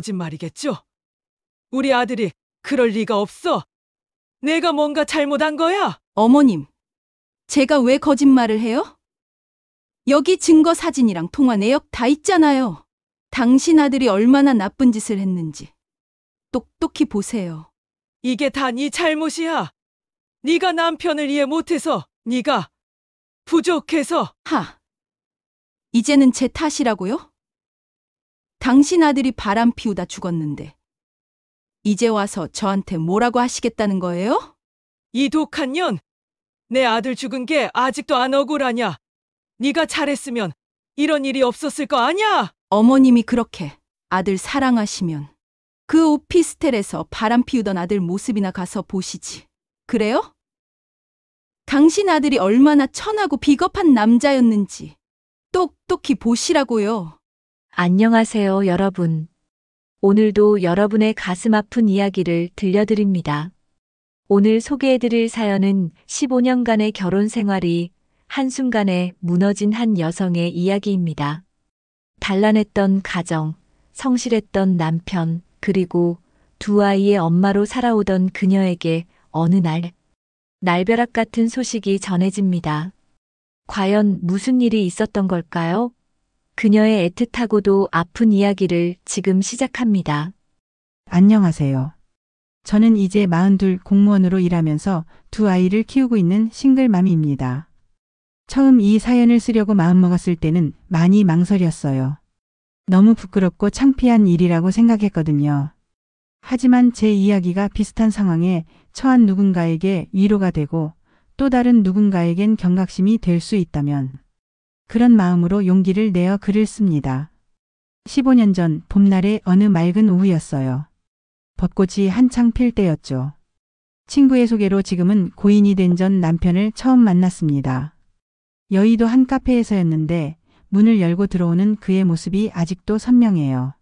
거짓말이겠죠? 우리 아들이 그럴 리가 없어. 내가 뭔가 잘못한 거야? 어머님, 제가 왜 거짓말을 해요? 여기 증거 사진이랑 통화 내역 다 있잖아요. 당신 아들이 얼마나 나쁜 짓을 했는지 똑똑히 보세요. 이게 다 네 잘못이야. 네가 남편을 이해 못해서, 네가 부족해서. 이제는 제 탓이라고요? 당신 아들이 바람 피우다 죽었는데 이제 와서 저한테 뭐라고 하시겠다는 거예요? 이 독한 년, 내 아들 죽은 게 아직도 안 억울하냐? 네가 잘했으면 이런 일이 없었을 거 아냐? 어머님이 그렇게 아들 사랑하시면 그 오피스텔에서 바람 피우던 아들 모습이나 가서 보시지. 그래요? 당신 아들이 얼마나 천하고 비겁한 남자였는지 똑똑히 보시라고요. 안녕하세요, 여러분. 오늘도 여러분의 가슴 아픈 이야기를 들려드립니다. 오늘 소개해드릴 사연은 15년간의 결혼 생활이 한순간에 무너진 한 여성의 이야기입니다. 단란했던 가정, 성실했던 남편, 그리고 두 아이의 엄마로 살아오던 그녀에게 어느 날 날벼락 같은 소식이 전해집니다. 과연 무슨 일이 있었던 걸까요? 그녀의 애틋하고도 아픈 이야기를 지금 시작합니다. 안녕하세요. 저는 이제 42 공무원으로 일하면서 두 아이를 키우고 있는 싱글맘입니다. 처음 이 사연을 쓰려고 마음먹었을 때는 많이 망설였어요. 너무 부끄럽고 창피한 일이라고 생각했거든요. 하지만 제 이야기가 비슷한 상황에 처한 누군가에게 위로가 되고 또 다른 누군가에겐 경각심이 될 수 있다면 그런 마음으로 용기를 내어 글을 씁니다. 15년 전 봄날의 어느 맑은 오후였어요. 벚꽃이 한창 필 때였죠. 친구의 소개로 지금은 고인이 된 전 남편을 처음 만났습니다. 여의도 한 카페에서였는데 문을 열고 들어오는 그의 모습이 아직도 선명해요.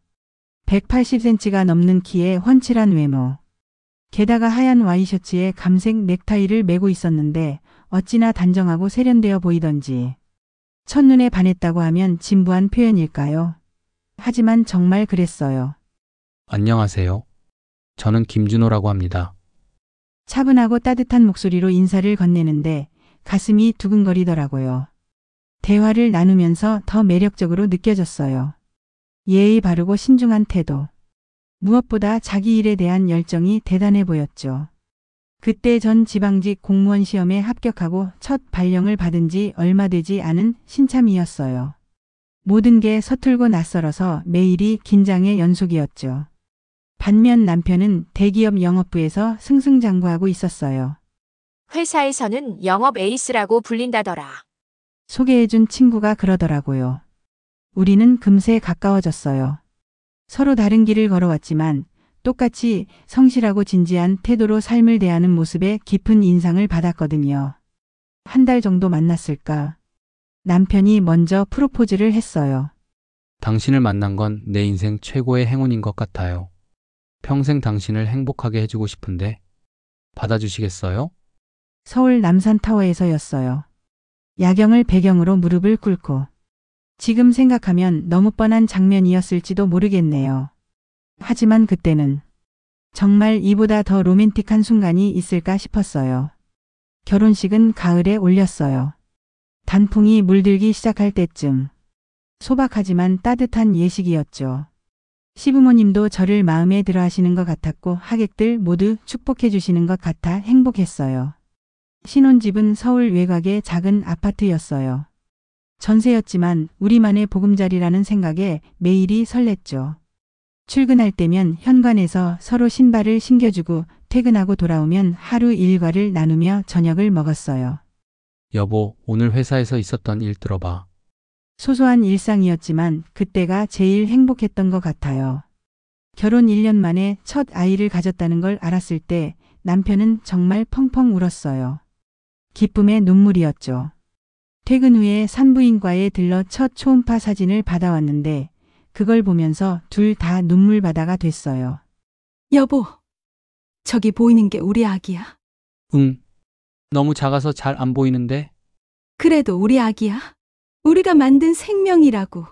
180cm가 넘는 키에 훤칠한 외모. 게다가 하얀 와이셔츠에 감색 넥타이를 메고 있었는데 어찌나 단정하고 세련되어 보이던지. 첫눈에 반했다고 하면 진부한 표현일까요? 하지만 정말 그랬어요. 안녕하세요. 저는 김준호라고 합니다. 차분하고 따뜻한 목소리로 인사를 건네는데 가슴이 두근거리더라고요. 대화를 나누면서 더 매력적으로 느껴졌어요. 예의 바르고 신중한 태도. 무엇보다 자기 일에 대한 열정이 대단해 보였죠. 그때 전 지방직 공무원 시험에 합격하고 첫 발령을 받은 지 얼마 되지 않은 신참이었어요. 모든 게 서툴고 낯설어서 매일이 긴장의 연속이었죠. 반면 남편은 대기업 영업부에서 승승장구하고 있었어요. 회사에서는 영업 에이스라고 불린다더라. 소개해준 친구가 그러더라고요. 우리는 금세 가까워졌어요. 서로 다른 길을 걸어왔지만 똑같이 성실하고 진지한 태도로 삶을 대하는 모습에 깊은 인상을 받았거든요. 한 달 정도 만났을까? 남편이 먼저 프로포즈를 했어요. 당신을 만난 건 내 인생 최고의 행운인 것 같아요. 평생 당신을 행복하게 해주고 싶은데 받아주시겠어요? 서울 남산타워에서였어요. 야경을 배경으로 무릎을 꿇고. 지금 생각하면 너무 뻔한 장면이었을지도 모르겠네요. 하지만 그때는 정말 이보다 더 로맨틱한 순간이 있을까 싶었어요. 결혼식은 가을에 올렸어요. 단풍이 물들기 시작할 때쯤. 소박하지만 따뜻한 예식이었죠. 시부모님도 저를 마음에 들어 하시는 것 같았고 하객들 모두 축복해 주시는 것 같아 행복했어요. 신혼집은 서울 외곽의 작은 아파트였어요. 전세였지만 우리만의 보금자리라는 생각에 매일이 설렜죠. 출근할 때면 현관에서 서로 신발을 신겨주고 퇴근하고 돌아오면 하루 일과를 나누며 저녁을 먹었어요. 여보, 오늘 회사에서 있었던 일 들어봐. 소소한 일상이었지만 그때가 제일 행복했던 것 같아요. 결혼 1년 만에 첫 아이를 가졌다는 걸 알았을 때 남편은 정말 펑펑 울었어요. 기쁨의 눈물이었죠. 퇴근 후에 산부인과에 들러 첫 초음파 사진을 받아왔는데 그걸 보면서 둘 다 눈물바다가 됐어요. 여보, 저기 보이는 게 우리 아기야. 응. 너무 작아서 잘 안 보이는데? 그래도 우리 아기야. 우리가 만든 생명이라고.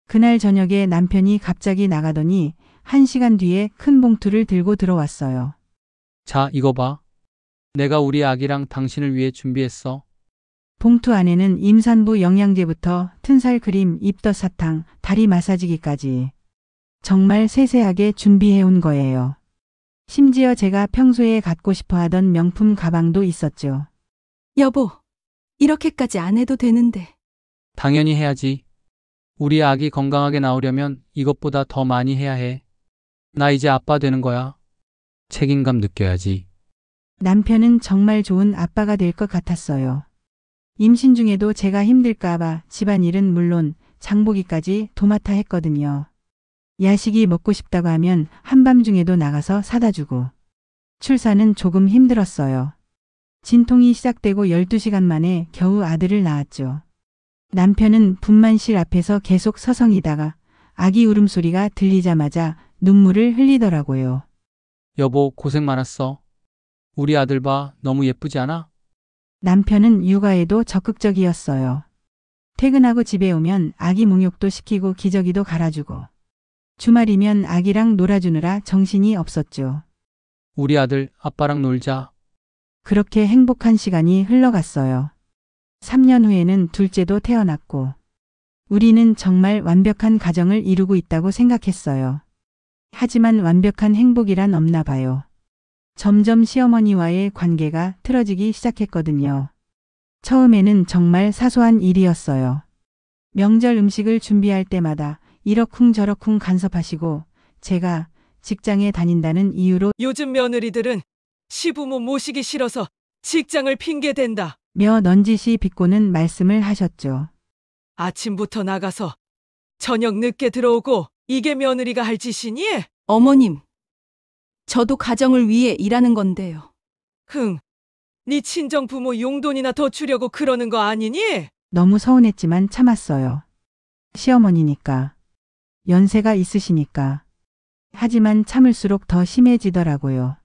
그날 저녁에 남편이 갑자기 나가더니 1시간 뒤에 큰 봉투를 들고 들어왔어요. 자, 이거 봐. 내가 우리 아기랑 당신을 위해 준비했어. 봉투 안에는 임산부 영양제부터 튼살 크림, 입덧 사탕, 다리 마사지기까지 정말 세세하게 준비해 온 거예요. 심지어 제가 평소에 갖고 싶어 하던 명품 가방도 있었죠. 여보, 이렇게까지 안 해도 되는데. 당연히 해야지. 우리 아기 건강하게 나오려면 이것보다 더 많이 해야 해. 나 이제 아빠 되는 거야. 책임감 느껴야지. 남편은 정말 좋은 아빠가 될 것 같았어요. 임신 중에도 제가 힘들까봐 집안일은 물론 장보기까지 도맡아 했거든요. 야식이 먹고 싶다고 하면 한밤중에도 나가서 사다 주고. 출산은 조금 힘들었어요. 진통이 시작되고 12시간 만에 겨우 아들을 낳았죠. 남편은 분만실 앞에서 계속 서성이다가 아기 울음소리가 들리자마자 눈물을 흘리더라고요. 여보, 고생 많았어. 우리 아들 봐. 너무 예쁘지 않아? 남편은 육아에도 적극적이었어요. 퇴근하고 집에 오면 아기 목욕도 시키고 기저귀도 갈아주고 주말이면 아기랑 놀아주느라 정신이 없었죠. 우리 아들, 아빠랑 놀자. 그렇게 행복한 시간이 흘러갔어요. 3년 후에는 둘째도 태어났고 우리는 정말 완벽한 가정을 이루고 있다고 생각했어요. 하지만 완벽한 행복이란 없나 봐요. 점점 시어머니와의 관계가 틀어지기 시작했거든요. 처음에는 정말 사소한 일이었어요. 명절 음식을 준비할 때마다 이러쿵저러쿵 간섭하시고 제가 직장에 다닌다는 이유로 요즘 며느리들은 시부모 모시기 싫어서 직장을 핑계댄다. 며 넌지시 비꼬는 말씀을 하셨죠. 아침부터 나가서 저녁 늦게 들어오고 이게 며느리가 할 짓이니? 어머님, 저도 가정을 위해 일하는 건데요. 흥, 네 친정 부모 용돈이나 더 주려고 그러는 거 아니니? 너무 서운했지만 참았어요. 시어머니니까. 연세가 있으시니까. 하지만 참을수록 더 심해지더라고요.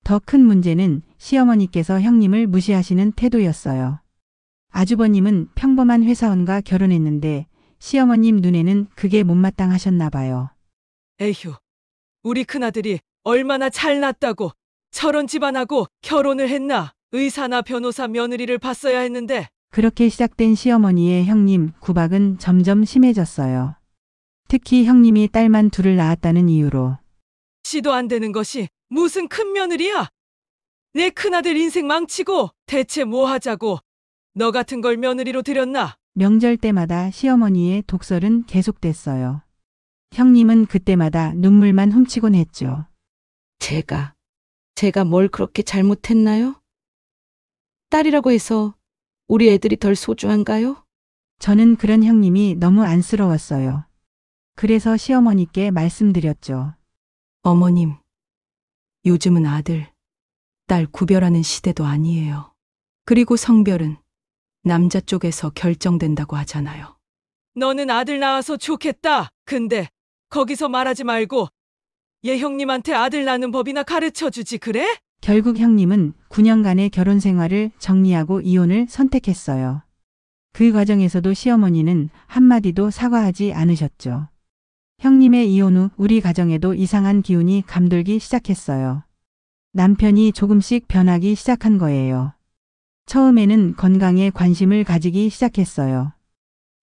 더 큰 문제는 시어머니께서 형님을 무시하시는 태도였어요. 아주버님은 평범한 회사원과 결혼했는데 시어머님 눈에는 그게 못마땅하셨나 봐요. 에휴, 우리 큰아들이 얼마나 잘났다고 저런 집안하고 결혼을 했나? 의사나 변호사 며느리를 봤어야 했는데. 그렇게 시작된 시어머니의 형님 구박은 점점 심해졌어요. 특히 형님이 딸만 둘을 낳았다는 이유로. 시도 안 되는 것이 무슨 큰 며느리야? 내 큰아들 인생 망치고 대체 뭐 하자고 너 같은 걸 며느리로 들였나? 명절 때마다 시어머니의 독설은 계속됐어요. 형님은 그때마다 눈물만 훔치곤 했죠. 제가 뭘 그렇게 잘못했나요? 딸이라고 해서 우리 애들이 덜 소중한가요? 저는 그런 형님이 너무 안쓰러웠어요. 그래서 시어머니께 말씀드렸죠. 어머님, 요즘은 아들, 딸 구별하는 시대도 아니에요. 그리고 성별은 남자 쪽에서 결정된다고 하잖아요. 너는 아들 낳아서 좋겠다. 근데 거기서 말하지 말고 얘 형님한테 아들 낳는 법이나 가르쳐 주지 그래? 결국 형님은 9년간의 결혼 생활을 정리하고 이혼을 선택했어요. 그 과정에서도 시어머니는 한마디도 사과하지 않으셨죠. 형님의 이혼 후 우리 가정에도 이상한 기운이 감돌기 시작했어요. 남편이 조금씩 변하기 시작한 거예요. 처음에는 건강에 관심을 가지기 시작했어요.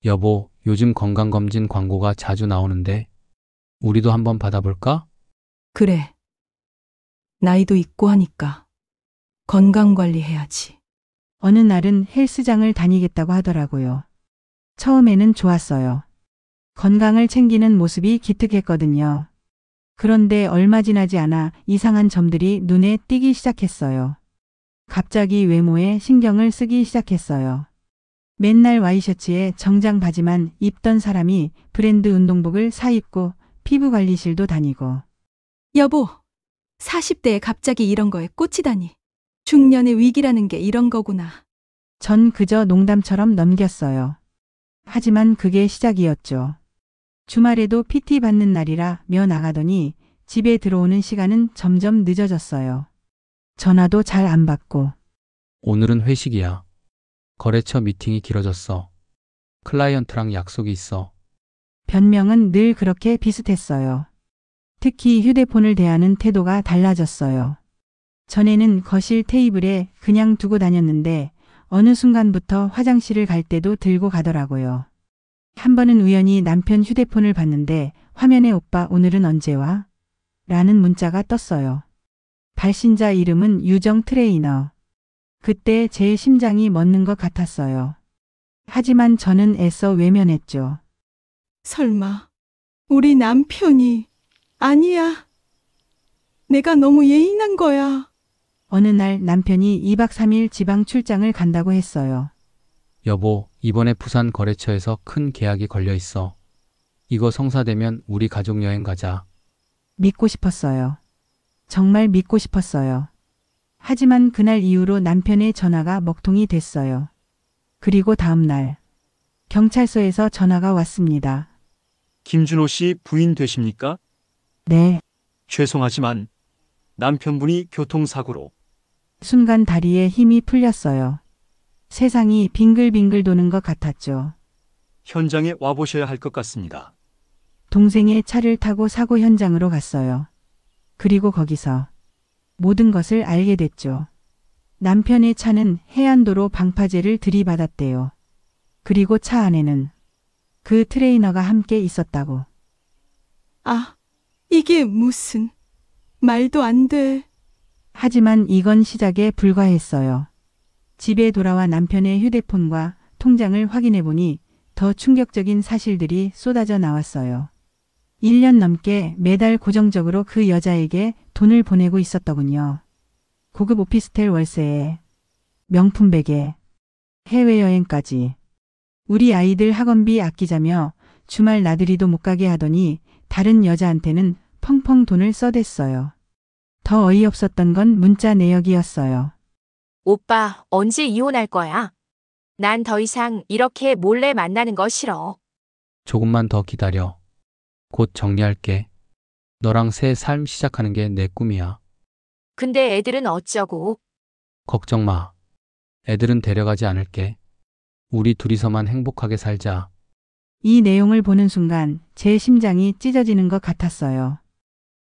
여보, 요즘 건강검진 광고가 자주 나오는데 우리도 한번 받아볼까? 그래. 나이도 있고 하니까 건강관리 해야지. 어느 날은 헬스장을 다니겠다고 하더라고요. 처음에는 좋았어요. 건강을 챙기는 모습이 기특했거든요. 그런데 얼마 지나지 않아 이상한 점들이 눈에 띄기 시작했어요. 갑자기 외모에 신경을 쓰기 시작했어요. 맨날 와이셔츠에 정장 바지만 입던 사람이 브랜드 운동복을 사입고 피부관리실도 다니고. 여보, 40대에 갑자기 이런 거에 꽂히다니. 중년의 위기라는 게 이런 거구나. 전 그저 농담처럼 넘겼어요. 하지만 그게 시작이었죠. 주말에도 PT 받는 날이라 며 나가더니 집에 들어오는 시간은 점점 늦어졌어요. 전화도 잘 안 받고. 오늘은 회식이야. 거래처 미팅이 길어졌어. 클라이언트랑 약속이 있어. 변명은 늘 그렇게 비슷했어요. 특히 휴대폰을 대하는 태도가 달라졌어요. 전에는 거실 테이블에 그냥 두고 다녔는데 어느 순간부터 화장실을 갈 때도 들고 가더라고요. 한 번은 우연히 남편 휴대폰을 봤는데 화면에 오빠 오늘은 언제 와? 라는 문자가 떴어요. 발신자 이름은 유정 트레이너. 그때 제 심장이 멎는 것 같았어요. 하지만 저는 애써 외면했죠. 설마 우리 남편이 아니야. 내가 너무 예민한 거야. 어느 날 남편이 2박 3일 지방 출장을 간다고 했어요. 여보, 이번에 부산 거래처에서 큰 계약이 걸려 있어. 이거 성사되면 우리 가족 여행 가자. 믿고 싶었어요. 정말 믿고 싶었어요. 하지만 그날 이후로 남편의 전화가 먹통이 됐어요. 그리고 다음 날 경찰서에서 전화가 왔습니다. 김준호 씨 부인 되십니까? 네. 죄송하지만 남편분이 교통사고로. 순간 다리에 힘이 풀렸어요. 세상이 빙글빙글 도는 것 같았죠. 현장에 와보셔야 할 것 같습니다. 동생의 차를 타고 사고 현장으로 갔어요. 그리고 거기서 모든 것을 알게 됐죠. 남편의 차는 해안도로 방파제를 들이받았대요. 그리고 차 안에는 그 트레이너가 함께 있었다고. 아, 이게 무슨 말도 안 돼. 하지만 이건 시작에 불과했어요. 집에 돌아와 남편의 휴대폰과 통장을 확인해 보니 더 충격적인 사실들이 쏟아져 나왔어요. 1년 넘게 매달 고정적으로 그 여자에게 돈을 보내고 있었더군요. 고급 오피스텔 월세에, 명품 베개, 해외여행까지. 우리 아이들 학원비 아끼자며 주말 나들이도 못 가게 하더니 다른 여자한테는 펑펑 돈을 써댔어요. 더 어이없었던 건 문자 내역이었어요. 오빠, 언제 이혼할 거야? 난 더 이상 이렇게 몰래 만나는 거 싫어. 조금만 더 기다려. 곧 정리할게. 너랑 새 삶 시작하는 게 내 꿈이야. 근데 애들은 어쩌고? 걱정 마. 애들은 데려가지 않을게. 우리 둘이서만 행복하게 살자. 이 내용을 보는 순간 제 심장이 찢어지는 것 같았어요.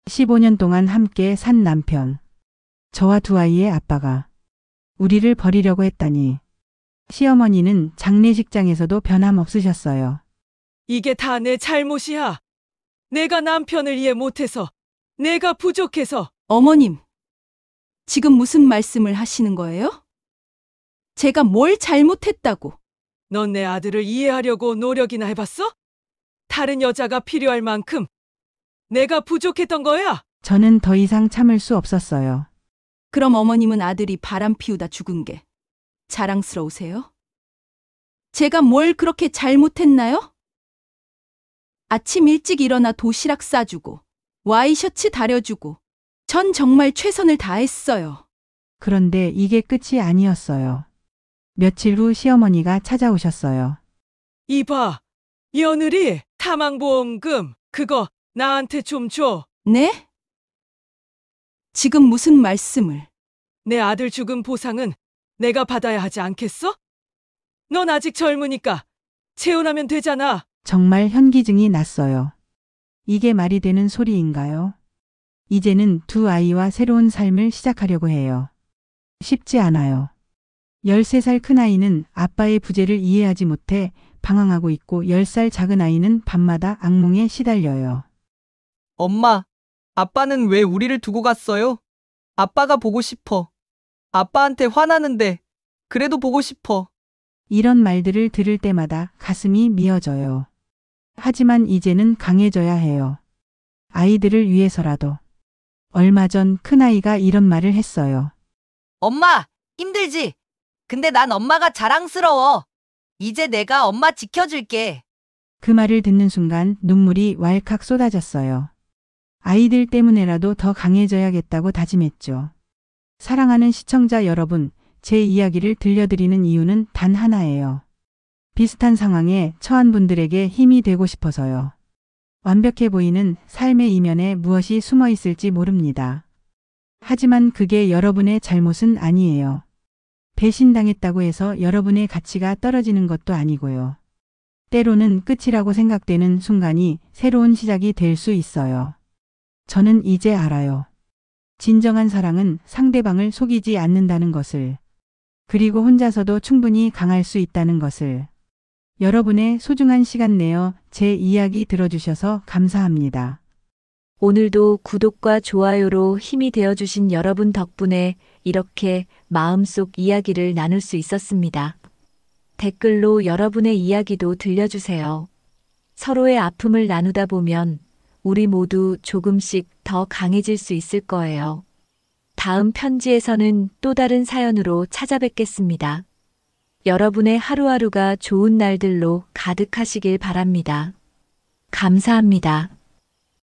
15년 동안 함께 산 남편. 저와 두 아이의 아빠가 우리를 버리려고 했다니. 시어머니는 장례식장에서도 변함없으셨어요. 이게 다 내 잘못이야. 내가 남편을 이해 못해서, 내가 부족해서. 어머님, 지금 무슨 말씀을 하시는 거예요? 제가 뭘 잘못했다고? 넌 내 아들을 이해하려고 노력이나 해봤어? 다른 여자가 필요할 만큼 내가 부족했던 거야. 저는 더 이상 참을 수 없었어요. 그럼 어머님은 아들이 바람 피우다 죽은 게 자랑스러우세요? 제가 뭘 그렇게 잘못했나요? 아침 일찍 일어나 도시락 싸주고, 와이셔츠 다려주고, 전 정말 최선을 다했어요. 그런데 이게 끝이 아니었어요. 며칠 후 시어머니가 찾아오셨어요. 이봐, 며느리 사망보험금 그거 나한테 좀 줘. 네? 지금 무슨 말씀을? 내 아들 죽음 보상은 내가 받아야 하지 않겠어? 넌 아직 젊으니까 재혼하면 되잖아. 정말 현기증이 났어요. 이게 말이 되는 소리인가요? 이제는 두 아이와 새로운 삶을 시작하려고 해요. 쉽지 않아요. 13살 큰아이는 아빠의 부재를 이해하지 못해 방황하고 있고 10살 작은 아이는 밤마다 악몽에 시달려요. 엄마, 아빠는 왜 우리를 두고 갔어요? 아빠가 보고 싶어. 아빠한테 화나는데, 그래도 보고 싶어. 이런 말들을 들을 때마다 가슴이 미어져요. 하지만 이제는 강해져야 해요. 아이들을 위해서라도. 얼마 전 큰아이가 이런 말을 했어요. 엄마, 힘들지? 근데 난 엄마가 자랑스러워. 이제 내가 엄마 지켜줄게. 그 말을 듣는 순간 눈물이 왈칵 쏟아졌어요. 아이들 때문에라도 더 강해져야겠다고 다짐했죠. 사랑하는 시청자 여러분, 제 이야기를 들려드리는 이유는 단 하나예요. 비슷한 상황에 처한 분들에게 힘이 되고 싶어서요. 완벽해 보이는 삶의 이면에 무엇이 숨어 있을지 모릅니다. 하지만 그게 여러분의 잘못은 아니에요. 배신당했다고 해서 여러분의 가치가 떨어지는 것도 아니고요. 때로는 끝이라고 생각되는 순간이 새로운 시작이 될 수 있어요. 저는 이제 알아요. 진정한 사랑은 상대방을 속이지 않는다는 것을, 그리고 혼자서도 충분히 강할 수 있다는 것을. 여러분의 소중한 시간 내어 제 이야기 들어주셔서 감사합니다. 오늘도 구독과 좋아요로 힘이 되어주신 여러분 덕분에 이렇게 마음속 이야기를 나눌 수 있었습니다. 댓글로 여러분의 이야기도 들려주세요. 서로의 아픔을 나누다 보면 우리 모두 조금씩 더 강해질 수 있을 거예요. 다음 편지에서는 또 다른 사연으로 찾아뵙겠습니다. 여러분의 하루하루가 좋은 날들로 가득하시길 바랍니다. 감사합니다.